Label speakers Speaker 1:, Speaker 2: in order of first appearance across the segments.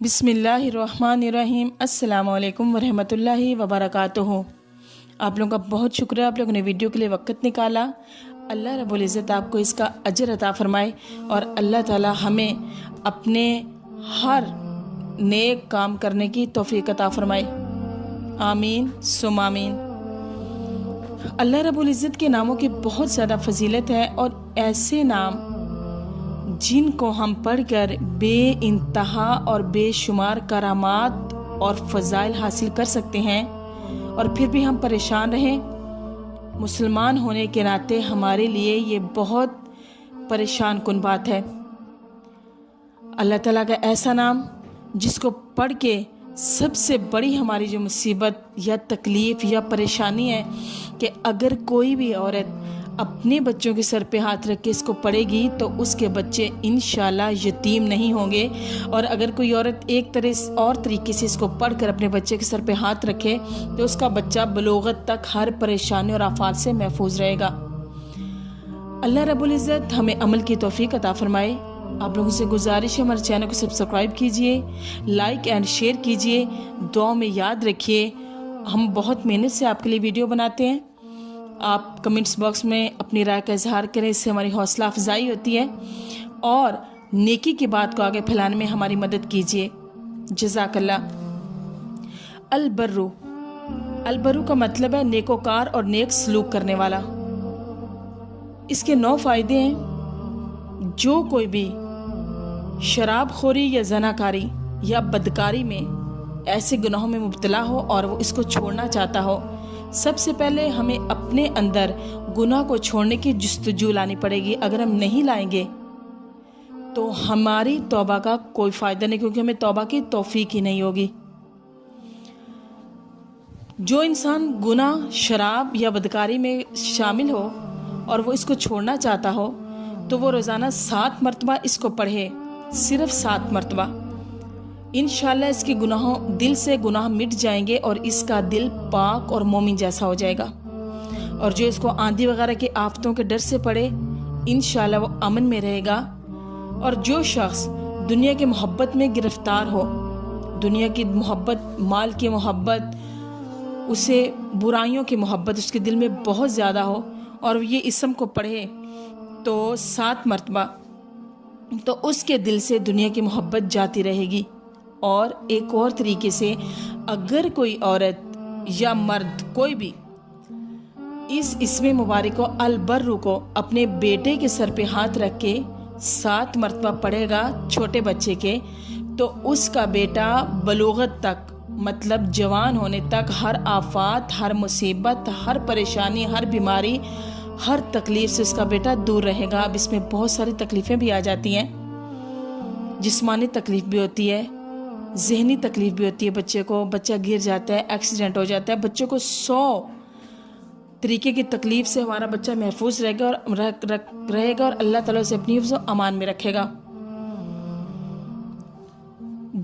Speaker 1: बिस्मिल्लाहिर्रहमानिर्रहीम। अस्सलामुअलैकुम वरहमतुल्लाहि वबरकातुहू। आप लोगों का बहुत शुक्रिया, आप लोगों ने वीडियो के लिए वक़्त निकाला। अल्लाह रब्बुल इज़्ज़त आपको इसका अजर अता फ़रमाए और अल्लाह ताला हमें अपने हर नेक काम करने की तौफ़ीक अता फ़रमाए। आमीन सुम आमीन। अल्लाह रब्बुल इज़्ज़त के नामों की बहुत ज़्यादा फजीलत है और ऐसे नाम जिनको हम पढ़कर बेइंतहा और बेशुमार करामात और फ़ज़ाइल हासिल कर सकते हैं और फिर भी हम परेशान रहें। मुसलमान होने के नाते हमारे लिए ये बहुत परेशान कुन बात है। अल्लाह ताला का ऐसा नाम जिसको पढ़ के सबसे बड़ी हमारी जो मुसीबत या तकलीफ़ या परेशानी है कि अगर कोई भी औरत अपने बच्चों के सर पे हाथ रख के इसको पढ़ेगी तो उसके बच्चे इंशाल्लाह यतीम नहीं होंगे। और अगर कोई औरत एक तरह और तरीके से इसको पढ़कर अपने बच्चे के सर पे हाथ रखे तो उसका बच्चा बलोगत तक हर परेशानी और आफात से महफूज रहेगा। अल्लाह रब्बुल इज़्ज़त हमें अमल की तौफीक अता फरमाए। आप लोगों से गुजारिश है, हमारे चैनल को सब्सक्राइब कीजिए, लाइक एंड शेयर कीजिए, दुआ में याद रखिए। हम बहुत मेहनत से आपके लिए वीडियो बनाते हैं। आप कमेंट्स बॉक्स में अपनी राय का इजहार करें, इससे हमारी हौसला अफजाई होती है और नेकी की बात को आगे फैलाने में हमारी मदद कीजिए। जज़ाकल्लाह। अलबर्रू का मतलब है नेकोकार और नेक सलूक करने वाला। इसके 9 फ़ायदे हैं। जो कोई भी शराब खोरी या जनाकारी या बदकारी में ऐसे गुनाहों में मुब्तला हो और वो इसको छोड़ना चाहता हो, सबसे पहले हमें अपने अंदर गुनाह को छोड़ने की जुस्तजू लानी पड़ेगी। अगर हम नहीं लाएंगे तो हमारी तौबा का कोई फ़ायदा नहीं, क्योंकि हमें तौबा की तौफीक ही नहीं होगी। जो इंसान गुनाह शराब या बदकारी में शामिल हो और वो इसको छोड़ना चाहता हो तो वो रोज़ाना 7 मरतबा इसको पढ़े, सिर्फ 7 मरतबा। इंशाल्लाह इसके गुनाहों दिल से गुनाह मिट जाएंगे और इसका दिल पाक और मोमिन जैसा हो जाएगा। और जो इसको आंधी वगैरह के आफतों के डर से पड़े, इंशाल्लाह वो अमन में रहेगा। और जो शख्स दुनिया की मोहब्बत में गिरफ्तार हो, दुनिया की मोहब्बत, माल की मोहब्बत, उसे बुराइयों की मोहब्बत उसके दिल में बहुत ज़्यादा हो और ये इसम को पढ़े तो 7 मरतबा, तो उसके दिल से दुनिया की मोहब्बत जाती रहेगी। और एक और तरीके से अगर कोई औरत या मर्द कोई भी इस इसमें मुबारक को अलबर्रू को अपने बेटे के सर पे हाथ रख के 7 मरतबा पढ़ेगा छोटे बच्चे के, तो उसका बेटा बलोगत तक, मतलब जवान होने तक हर आफात, हर मुसीबत, हर परेशानी, हर बीमारी, हर तकलीफ से उसका बेटा दूर रहेगा। अब इसमें बहुत सारी तकलीफ़ें भी आ जाती हैं। जिस्मानी तकलीफ़ भी होती है, जहनी तकलीफ़ भी होती है। बच्चे को, बच्चा गिर जाता है, एक्सीडेंट हो जाता है, बच्चों को 100 तरीके की तकलीफ़ से हमारा बच्चा महफूज रहेगा और अल्लाह ताला से अपनी हिफ्ज़ व अमान में रखेगा।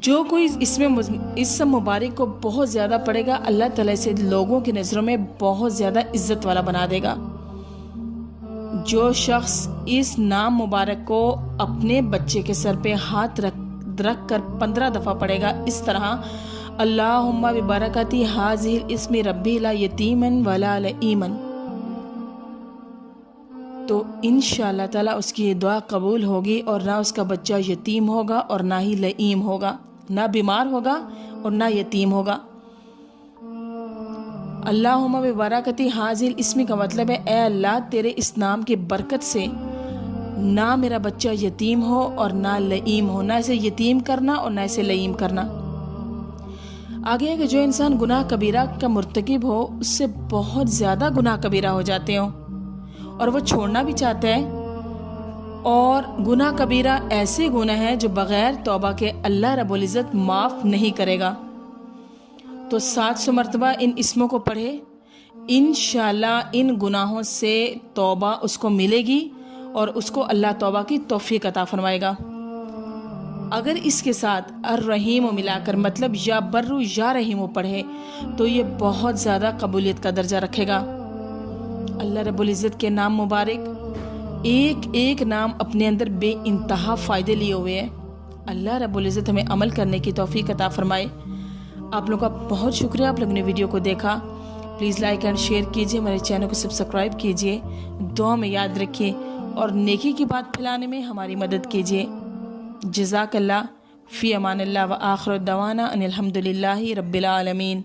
Speaker 1: जो कोई इसमें इस मुबारक को बहुत ज़्यादा पढ़ेगा, अल्लाह ताला से लोगों की नज़रों में बहुत ज़्यादा इज्जत वाला बना देगा। जो शख्स इस नाम मुबारक को अपने बच्चे के सर पे हाथ रख कर 15 दफ़ा पढ़ेगा इस तरह, अल्लाहुम्मा बिबरकती हाज़िल इस्मि रब्बी ला यतीमन वला लईमन, तो इंशाअल्लाह ताला उसकी ये दुआ कबूल होगी और ना उसका बच्चा यतीम होगा और ना ही लईम होगा, ना बीमार होगा और ना यतीम होगा। अल्लाहुम्मा बिबरकती हाज़िल इस्मि का मतलब है, ए अल्लाह तेरे इस नाम की बरकत से ना मेरा बच्चा यतीम हो और ना लईम हो, ना इसे यतीम करना और ना इसे लईम करना। आगे है कि जो इंसान गुनाह कबीरा का मुर्तकिब हो, उससे बहुत ज़्यादा गुनाह कबीरा हो जाते हो और वो छोड़ना भी चाहता है। और गुनाह कबीरा ऐसे गुनाह हैं जो बग़ैर तौबा के अल्लाह रब्बुल इज़्ज़त माफ़ नहीं करेगा। तो 700 मरतबा इन इसमों को पढ़े, इंशाअल्लाह इन गुनाहों से तौबा उसको मिलेगी और उसको अल्लाह तौबा की तौफीक अता फरमाएगा। अगर इसके साथ अर्रहीम मिलाकर, मतलब या बर्रू या रहीम पढ़े, तो ये बहुत ज़्यादा कबूलियत का दर्जा रखेगा। अल्लाह रब्बुल इज़्ज़त के नाम मुबारक, एक एक नाम अपने अंदर बेइंतहा फ़ायदे लिए हुए हैं। अल्लाह रब्बुल इज़्ज़त हमें अमल करने की तौफीक अता फरमाए। आप लोगों का बहुत शुक्रिया, आप लोगों ने वीडियो को देखा। प्लीज़ लाइक एंड शेयर कीजिए, हमारे चैनल को सब्सक्राइब कीजिए, दुआ में याद रखिए और नेकी की बात फैलाने में हमारी मदद कीजिए। जज़ाकल्लाह फ़ी अमानिल्लाह व आखिर दवाना अनिल हम्दुलिल्लाहि रब्बिल आलमीन।